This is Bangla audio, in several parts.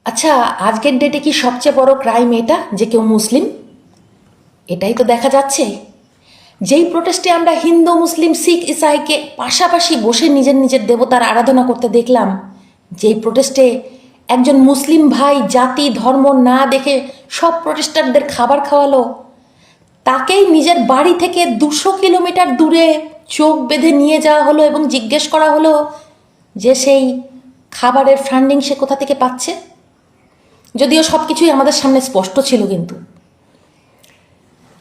আচ্ছা, আজকের ডেটে কি সবচেয়ে বড় ক্রাইম এটা যে কেউ মুসলিম? এটাই তো দেখা যাচ্ছে। যেই প্রোটেস্টে আমরা হিন্দু, মুসলিম, শিখ, ইসাইকে পাশাপাশি বসে নিজের নিজের দেবতার আরাধনা করতে দেখলাম, যেই প্রোটেস্টে একজন মুসলিম ভাই জাতি ধর্ম না দেখে সব প্রোটেস্টারদের খাবার খাওয়ালো, তাকেই নিজের বাড়ি থেকে 200 কিলোমিটার দূরে চোখ বেঁধে নিয়ে যাওয়া হলো এবং জিজ্ঞেস করা হলো যে সেই খাবারের ফান্ডিং সে কোথা থেকে পাচ্ছে। যদিও সব কিছুই আমাদের সামনে স্পষ্ট ছিল, কিন্তু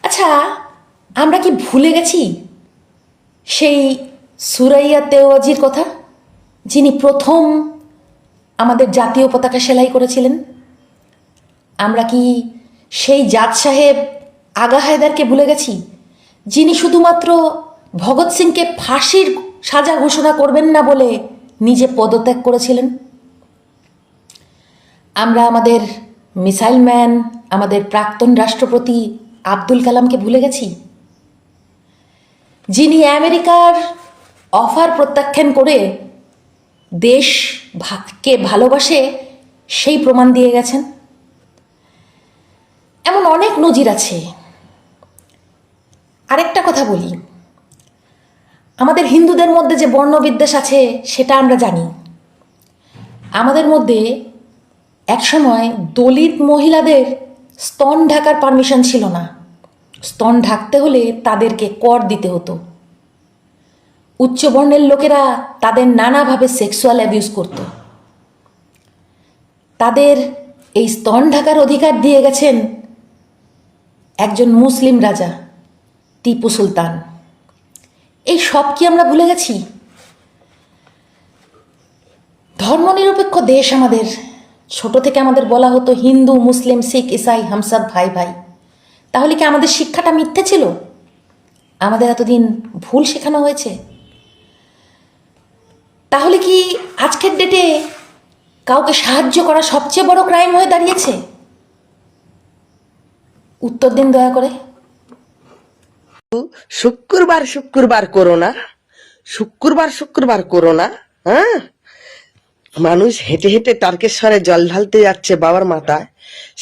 আচ্ছা, আমরা কি ভুলে গেছি সেই সুরাইয়া তেওয়াজির কথা, যিনি প্রথম আমাদের জাতীয় পতাকা সেলাই করেছিলেন? আমরা কি সেই জাত সাহেব আগা হায়দারকে ভুলে গেছি, যিনি শুধুমাত্র ভগৎ সিংকে ফাঁসির সাজা ঘোষণা করবেন না বলে নিজে পদত্যাগ করেছিলেন? আমরা আমাদের মিসাইল ম্যান, আমাদের প্রাক্তন রাষ্ট্রপতি আব্দুল কালামকে ভুলে গেছি, যিনি আমেরিকার অফার প্রত্যাখ্যান করে দেশকে ভালোবাসে সেই প্রমাণ দিয়ে গেছেন। এমন অনেক নজির আছে। আরেকটা কথা বলি, আমাদের হিন্দুদের মধ্যে যে বর্ণবিদ্বেষ আছে সেটা আমরা জানি। আমাদের মধ্যে একসময় দলিত মহিলাদের স্তন ঢাকার পারমিশন ছিল না। স্তন ঢাকতে হলে তাদেরকে কর দিতে হতো। উচ্চবর্ণের লোকেরা তাদের নানাভাবে সেক্সুয়াল অ্যাবিউজ করত। তাদের এই স্তন ঢাকার অধিকার দিয়ে গেছেন একজন মুসলিম রাজা টিপু সুলতান। এই সব কি আমরা ভুলে গেছি? ধর্মনিরপেক্ষ দেশ আমাদের। ছোট থেকে আমাদের বলা হতো হিন্দু, মুসলিম, শিখ, ইসাই হামসব ভাই ভাই। তাহলে কি আমাদের শিক্ষাটা মিথ্যে ছিল? আমাদের এতদিন ভুল শেখানো হয়েছে? তাহলে কি আজকের ডেটে কাউকে সাহায্য করা সবচেয়ে বড় ক্রাইম হয়ে দাঁড়িয়েছে? উত্তর দিন দয়া করে। শুক্রবার শুক্রবার করো না, শুক্রবার শুক্রবার করো না। হ্যাঁ, মানুষ হেঁটে হেঁটে তারকেশ্বরে জল ঢালতে যাচ্ছে বাবার মাথায়,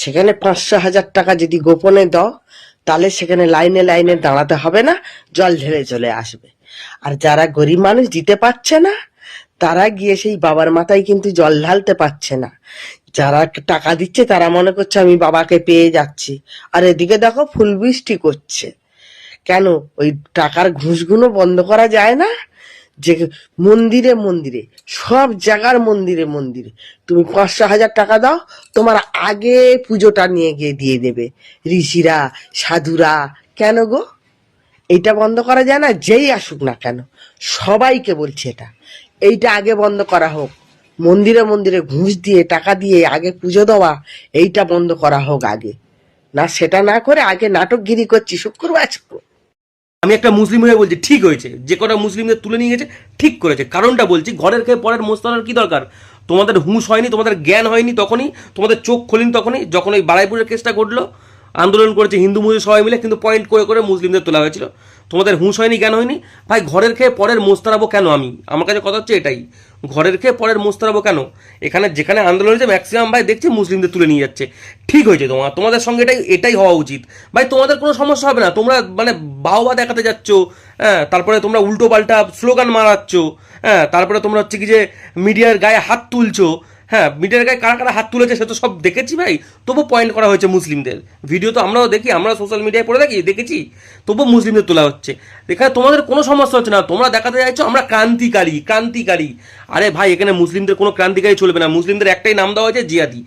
সেখানে 500,000 টাকা যদি গোপনে দাও তাহলে সেখানে লাইনে লাইনে দাঁড়াতে হবে না, জল ঢেলে চলে আসবে। আর যারা গরিব মানুষ দিতে পারছে না তারা গিয়ে সেই বাবার মাথায় কিন্তু জল ঢালতে পারছে না। যারা টাকা দিচ্ছে তারা মনে করছে আমি বাবাকে পেয়ে যাচ্ছি, আর এদিকে দেখো ফুল বৃষ্টি করছে। কেন ওই টাকার ঘুষগুলো বন্ধ করা যায় না? যে মন্দিরে মন্দিরে, সব জায়গার মন্দিরে মন্দিরে তুমি 500,000 টাকা দাও, তোমার আগে পুজোটা নিয়ে গিয়ে দিয়ে দেবে ঋষিরা, সাধুরা। কেন গো, এইটা বন্ধ করা যায় না? যেই আসুক না কেন, সবাইকে বলছে এইটা আগে বন্ধ করা হোক। মন্দিরে মন্দিরে ঘুষ দিয়ে টাকা দিয়ে আগে পুজো দেওয়া, এইটা বন্ধ করা হোক আগে। না, সেটা না করে আগে নাটকগিরি করছি শুক্রবার। আমি একটা মুসলিম হয়ে বলছি ঠিক হয়েছে, যে কটা মুসলিমদের তুলে নিয়ে গেছে ঠিক করেছে। কারণটা বলছি, ঘরের খেয়ে পরের মোস্তানার কি দরকার? তোমাদের হুঁশ হয়নি, তোমাদের জ্ঞান হয়নি তখনই, তোমাদের চোখ খোলেনি তখনই, যখন ওই বারাইপুরের কেসটা ঘটলো। আন্দোলন করেছে হিন্দু মুসলিম সবাই মিলে, কিন্তু পয়েন্ট করে করে মুসলিমদের তোলা হয়েছিল। তোমাদের হুঁশ হয়নি, জ্ঞান হয়নি। ভাই, ঘরের খেয়ে পরের মোস্তারাবো কেন? আমার কাছে কথা হচ্ছে এটাই, ঘরের খেয়ে পরের মোস্তারাবো কেন? এখানে যেখানে আন্দোলন হয়েছে ম্যাক্সিমাম ভাই দেখছি মুসলিমদের তুলে নিয়ে যাচ্ছে। ঠিক হয়েছে, তোমাদের সঙ্গে এটাই হওয়া উচিত। ভাই, তোমাদের কোনো সমস্যা হবে না, তোমরা মানে বাহবা দেখাতে যাচ্ছ, হ্যাঁ, তারপরে তোমরা উল্টো পাল্টা স্লোগান মারাচ্ছ, হ্যাঁ, তারপরে তোমরা হচ্ছে কি যে মিডিয়ার গায়ে হাত তুলছো। হ্যাঁ, মিডিয়ার গায়ে কারা কারা হাত তুলেছে সে তো সব দেখেছি ভাই। তবু পয়েন্ট করা হয়েছে মুসলিমদের, ভিডিও তো আমরাও দেখি, আমরা সোশ্যাল মিডিয়ায় পড়ে দেখেছি, তবু মুসলিমদের তোলা হচ্ছে। এখানে তোমাদের কোনো সমস্যা হচ্ছে না, তোমরা দেখাতে চাইছো আমরা ক্রান্তিকারী ক্রান্তিকারী। আরে ভাই, এখানে মুসলিমদের কোনো ক্রান্তিকারী চলবে না, মুসলিমদের একটাই নাম দেওয়া হয়েছে জিয়াদি।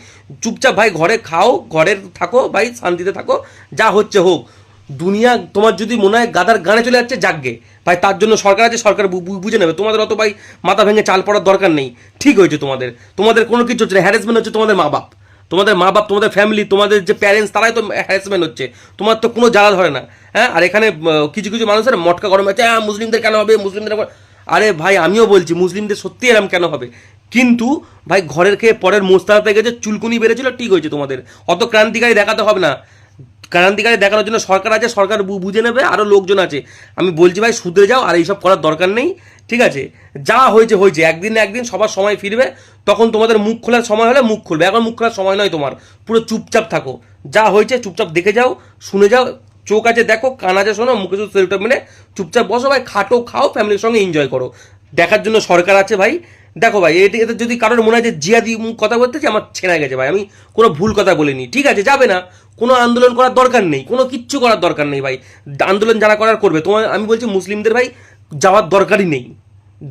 চুপচাপ ভাই ঘরে খাও, ঘরের থাকো ভাই, শান্তিতে থাকো, যা হচ্ছে হোক। দুনিয়া তোমার যদি মনে হয় গাদার গানে চলে যাচ্ছে, জাগগে ভাই, তার জন্য সরকার আছে, সরকার বুঝে নেবে। তোমাদের অত ভাই মাথা ভেঙে চাল পড়ার দরকার নেই। ঠিক হয়েছে, তোমাদের কোনো কিছু হচ্ছে না। হ্যারাসমেন্ট হচ্ছে তোমাদের মা বাপ, তোমাদের ফ্যামিলি, তোমাদের যে প্যারেন্টস, তারাই তো হ্যারাসমেন্ট হচ্ছে। তোমার তো কোনো জ্বালা ধরে না। হ্যাঁ, আর এখানে কিছু কিছু মানুষের মটকা গরম আছে, হ্যাঁ মুসলিমদের কেন হবে, মুসলিমদের। আরে ভাই, আমিও বলছি মুসলিমদের সত্যি এরম কেন হবে, কিন্তু ভাই ঘরের খেয়ে পরের মোস্তাতে গেছে, চুলকুনি বেড়েছিল, ঠিক হয়েছে। তোমাদের অত ক্রান্তিকারী দেখাতে হবে না। ক্রান্তিকারী দেখানোর জন্য সরকার আছে, সরকার বুঝে নেবে, আরও লোকজন আছে। আমি বলছি ভাই, শুধরে যাও, আর এইসব করার দরকার নেই। ঠিক আছে, যা হয়েছে হয়েছে, একদিন না একদিন সবার সময় ফিরবে, তখন তোমাদের মুখ খোলার সময় হলে মুখ খুলবে, এখন মুখ খোলার সময় নয় তোমার। পুরো চুপচাপ থাকো, যা হয়েছে চুপচাপ দেখে যাও, শুনে যাও, চোখ আছে দেখো, কান আছে শোনো, মুখে শুধু সেলটা মেনে চুপচাপ বসো ভাই, খাটো, খাও, ফ্যামিলির সঙ্গে এনজয় করো। দেখার জন্য সরকার আছে ভাই। দেখো ভাই, এতে যদি কারোর মনে হয় যে জিয়াদি কথা বলতেছে, আমার ছেনা গেছে ভাই, আমি কোনো ভুল কথা বলিনি, ঠিক আছে, যাবে না, কোনো আন্দোলন করার দরকার নেই, কোনো কিচ্ছু করার দরকার নেই ভাই, আন্দোলন যারা করার করবে। তোমার আমি বলছি মুসলিমদের ভাই যাওয়ার দরকারই নেই,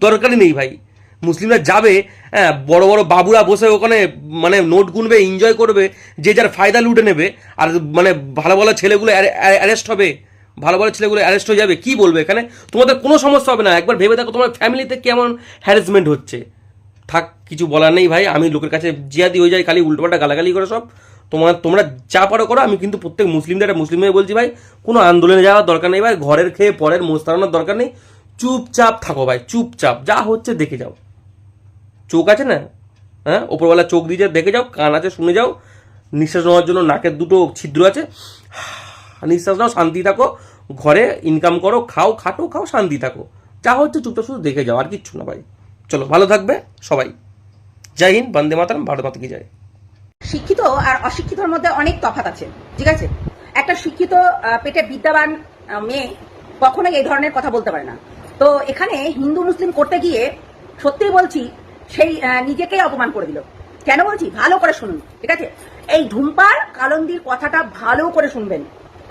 দরকারই নেই ভাই। মুসলিমরা যাবে, হ্যাঁ, বড় বড় বাবুরা বসে ওখানে মানে নোট গুনবে, এনজয় করবে, যে যার ফায়দা লুটে নেবে, আর মানে ভালো ভালো ছেলেগুলো অ্যারেস্ট হবে, ভালো ভালো ছেলেগুলো অ্যারেস্ট হয়ে যাবে। কি বলবে এখানে? তোমাদের কোনো সমস্যা হবে না। একবার ভেবে দেখো তোমার ফ্যামিলিতে কেমন হ্যারাসমেন্ট হচ্ছে। থাক, কিছু বলার নেই ভাই, আমি লোকের কাছে জিয়াদি হয়ে যাই, খালি উল্টোপাল্টা গালাগালি করে সব। তোমরা যা পারো করো, আমি কিন্তু প্রত্যেক মুসলিমদের মুসলিম হয়ে বলছি ভাই, কোনো আন্দোলনে যাওয়ার দরকার নেই ভাই, ঘরের খেয়ে পরের মোস্তারানোর দরকার নেই, চুপচাপ থাকো ভাই, চুপচাপ, যা হচ্ছে দেখে যাও। চোখ আছে না, হ্যাঁ, ওপরওয়ালা চোখ দিয়ে দেখে যাও, কান আছে শুনে যাও, নিঃশ্বাস নেওয়ার জন্য নাকের দুটো ছিদ্র আছে, নিঃশ্বাস নাও, শান্তি থাকো, ঘরে ইনকাম করো, খাও, খাটো, খাও, শান্তি থাকো, যা হচ্ছে চুপচাপ শুধু দেখে যাও, আর কিচ্ছু না ভাই। চলো, ভালো থাকবে সবাই। জয় হিন্দ, বন্দে মাতরম, ভারত মাতা কি জয়। শিক্ষিত আর অশিক্ষিতর মধ্যে অনেক তফাৎ আছে, ঠিক আছে। একটা শিক্ষিত পেটে বিদ্যাবান মেয়ে কখনোই এই ধরনের কথা বলতে পারে না। তো এখানে হিন্দু মুসলিম করতে গিয়ে সত্যিই বলছি সেই নিজেকেই অপমান করে দিল। কেন বলছি? ভালো করে শুনুন, ঠিক আছে। এই ধূমপার কালন্দির কথাটা ভালো করে শুনবেন,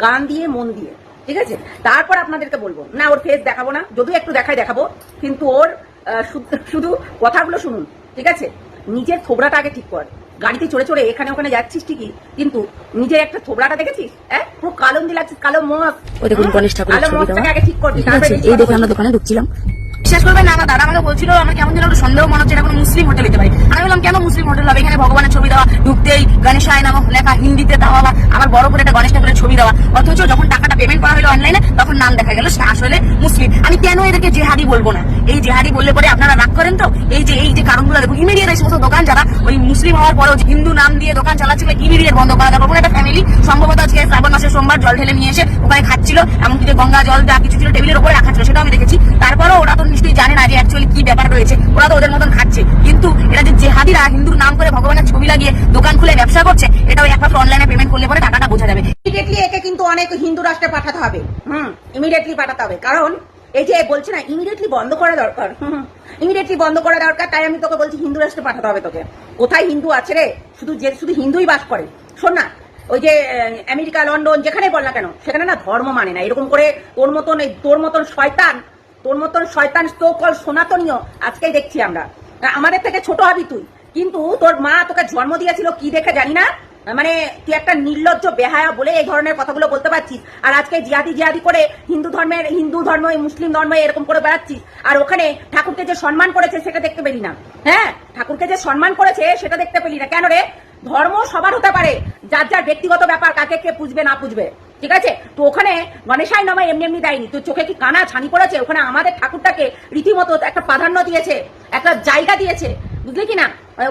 কান দিয়ে মন দিয়ে, ঠিক আছে। তারপর আপনাদেরকে বলবো না, ওর ফেস দেখাবো না, যদিও একটু দেখাবো, কিন্তু ওর শুধু কথাগুলো শুনুন, ঠিক আছে। নিজের থোবড়াটা আগে ঠিক কর। গাড়িতে চড়ে চড়ে এখানে ওখানে যাচ্ছিস ঠিকই, কিন্তু নিজের একটা থোবড়াটা দেখেছিস? হ্যাঁ, পুরো কালন্দি লাগছিস, কালো মস। ওই দেখুন গণেশ ঠাকুরের কালো ছবি মসটাকে দেওয়া। আগে ঠিক করবি, ঠিক তারপরে আছে, এই দেখে আমরা দোকানে ঢুকছিলাম, বিশ্বাস করবেন না, আমার দাদা আমাকে বলছিল, আমার কেমন যেন একটা সন্দেহ মনে হচ্ছে এটা কোনো মুসলিম হোটেল হতে পারে। আমি বললাম কেন মুসলিম হোটেল হবে? এখানে ভগবানের ছবি দেওয়া, ঢুকতেই গণেশায় নামক লেখা হিন্দিতে দেওয়া, আবার বড় করে একটা গণেশ ঠাকুরের ছবি দেওয়া, অথচ যখন টাকাটা পেমেন্ট করা হলো অনলাইনে, তখন নাম দেখা গেল সে আসলে মুসলিম। আমি কেন এদেরকে জেহাদি বলবো না? এই জেহাদি বললে পরে আপনারা রাগ করেন তো? এই যে কারণগুলো দেখুন, ইমিডিয়েট এই সমস্ত দোকান যারা ওই মুসলিম হওয়ার পরেও হিন্দু নাম দিয়ে দোকান চালাচ্ছিল, ইমিডিয়েট বন্ধ করা যাবে। কোনো একটা ফ্যামিলি সম্ভবত আজকে শ্রাবণ মাসের সোমবার জল ঢেলে নিয়ে এসে ওখানে খাচ্ছিল, এমনকি যে গঙ্গা জল যা কিছু ছিল টেবিলের উপরে রাখা ছিল, সেটাও আমি দেখেছি। তারপরেও ওরা তো নিশ্চয়ই জানে না যে অ্যাকচুয়ালি কি ব্যাপার রয়েছে, ওরা তো ওদের মতন খাচ্ছে। কিন্তু এরা যে জেহাদিরা হিন্দুর নাম করে ভগবানের ছবি লাগিয়ে দোকান খুলে ব্যবসা করছে, এটাও একমাত্র অনলাইনে পেমেন্ট করলে পরে টাকাটা বোঝা যাবে। ইমিডিয়েটলি একে কিন্তু অনেক হিন্দু রাষ্ট্রে পাঠাতে হবে। ইমিডিয়েটলি পাঠাতে হবে, কারণ এই যে বলছি না, ইমিডিয়েটলি বন্ধ করা দরকার, ইমিডিয়েটলি বন্ধ করা দরকার। তাই আমি তোকে বলছি হিন্দু রাষ্ট্রে পাঠাতে হবে তোকে। কোথায় হিন্দু আছে রে? শুধু হিন্দুই বাস করে। শোন না, ওই যে আমেরিকা, লন্ডন, যেখানে বল না কেন, সেখানে না ধর্ম মানে না। এরকম করে তোর মতন শয়তান তো-কল সনাতনীয় আজকেই দেখছি আমরা। আমাদের থেকে ছোট হবি তুই, কিন্তু তোর মা তোকে জন্ম দিয়েছিল কি দেখে জানি না, মানে তুই একটা নির্লজ্জ বেহায়া বলে এই ধরনের কথাগুলো বলতে পারছিস। আর আজকে জিহাদি করে হিন্দু ধর্ম মুসলিম ধর্ম এরকম করে বেড়াচ্ছিস। আর ওখানে ঠাকুরকে যে সম্মান করেছে সেটা দেখতে পেলি না। হ্যাঁ, ঠাকুরকে যে সম্মান করেছে সেটা দেখতে পেলি না। কেন রে? ধর্ম সবার হতে পারে, যার যার ব্যক্তিগত ব্যাপার, কাকে কে পুজবে না পুজবে, ঠিক আছে। তো ওখানে গণেশাই নামে এমনি দেয়নি। তোর চোখে কি কানা ছানি পড়েছে? ওখানে আমাদের ঠাকুরটাকে রীতিমতো একটা প্রাধান্য দিয়েছে, একটা জায়গা দিয়েছে, বুঝলি কি না?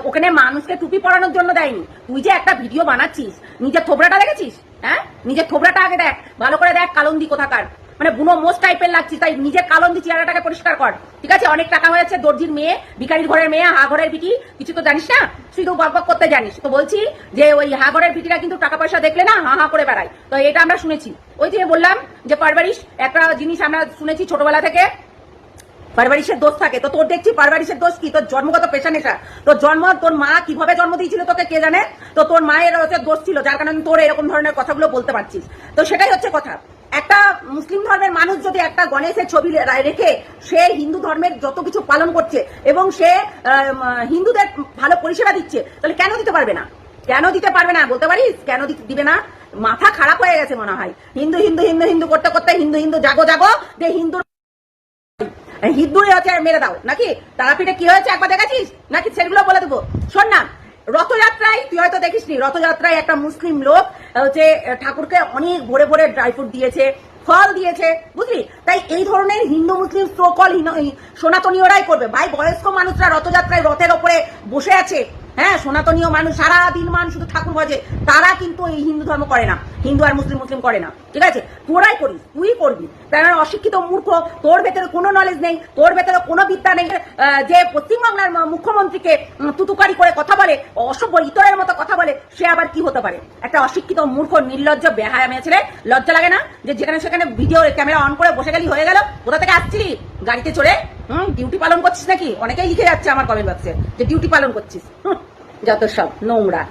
ওখানে মানুষকে টুপি পরানোর জন্য দেয়নি। তুই যে একটা ভিডিও বানাচ্ছিস, নিজের থোবড়াটা দেখেছিস? হ্যাঁ, নিজের থোবড়াটা আগে দেখ, ভালো করে দেখ, কালন্দি কোথাকার, মানে বুনো মোষ টাইপের লাগছিস। তাই নিজের কালন্দি চেহারাটাকে পরিষ্কার কর, ঠিক আছে। অনেক টাকা হয়েছে, দর্জির মেয়ে, ভিখারির ঘরের মেয়ে, হা ঘরের বিটি, কিছু তো জানিস না, শুধু বকবক করতে জানিস। তো বলছি যে ওই হা ঘরের বিটিরা কিন্তু টাকা পয়সা দেখলে না হা করে বেড়ায়। তো এটা আমরা শুনেছি। ওই যে বললাম যে পারবারিশ একটা জিনিস আমরা শুনেছি ছোটবেলা থেকে, পারবারিশের দোষ থাকে। তো তোর দেখছি পারবারিশের দোষ কি? তোর জন্মগত পেশা নেশা। তোর মা কিভাবে জন্ম দিয়েছিল তোকে কে জানে। তো তোর মায়ের হচ্ছে দোষ ছিল, যার কারণে তোর এরকম ধরনের কথাগুলো বলতে পারছিস। তো সেটাই হচ্ছে কথা। একটা মুসলিম ধর্মের মানুষ যদি একটা গণেশের ছবি রেখে সে হিন্দু ধর্মের যত কিছু পালন করছে এবং সে হিন্দুদের ভালো পরিষেবা দিচ্ছে, তাহলে কেন দিতে পারবে না? কেন দিতে পারবে না বলতে পারিস? কেন দিবে না? মাথা খারাপ হয়ে গেছে মনে হয়। হিন্দু করতে করতে হিন্দু জাগো যে হিন্দুরে হচ্ছে মেরে দাও নাকি? তারাপীঠে কি হয়েছে একবার দেখেছিস নাকি? সেগুলো বলে দেবো। শোন না, রথযাত্রায় তুই হয়তো দেখিসনি, রথযাত্রায় একটা মুসলিম লোক হচ্ছে ঠাকুরকে অনেক ভরে ভরে ড্রাই ফ্রুট দিয়েছে, ফল দিয়েছে, বুঝলি? তাই এই ধরনের হিন্দু মুসলিম সনাতনীয়রাই করবে ভাই। বয়স্ক মানুষরা রথযাত্রায় রথের ওপরে বসে আছে, হ্যাঁ সনাতনীয় মানুষ সারাদিন শুধু ঠাকুর ভজে, তারা কিন্তু এই হিন্দু ধর্ম করে না, হিন্দু আর মুসলিম করে না, ঠিক আছে? তোরাই করিস, তুই করবি, কারণ অশিক্ষিত মূর্খ, তোর ভেতরে কোনো নলেজ নেই, তোর ভেতরে কোনো বিদ্যা নেই। যে পশ্চিমবাংলার মুখ্যমন্ত্রীকে তুতুকারি করে কথা বলে, অসভ্য ইতরের মতো কথা বলে, সে আবার কি হতে পারে? একটা অশিক্ষিত মূর্খ নির্লজ্জ বেহায়া মেয়ে ছেলে। লজ্জা লাগে না যে যেখানে সেখানে ভিডিও ক্যামেরা অন করে বসে গেলি হয়ে গেল? কোথা থেকে আসছিলি? গাড়িতে চড়ে ডিউটি পালন করছিস নাকি? অনেকেই লিখে যাচ্ছে আমার কমেন্ট বক্সে যে ডিউটি পালন করছিস। যত সব নোংরা।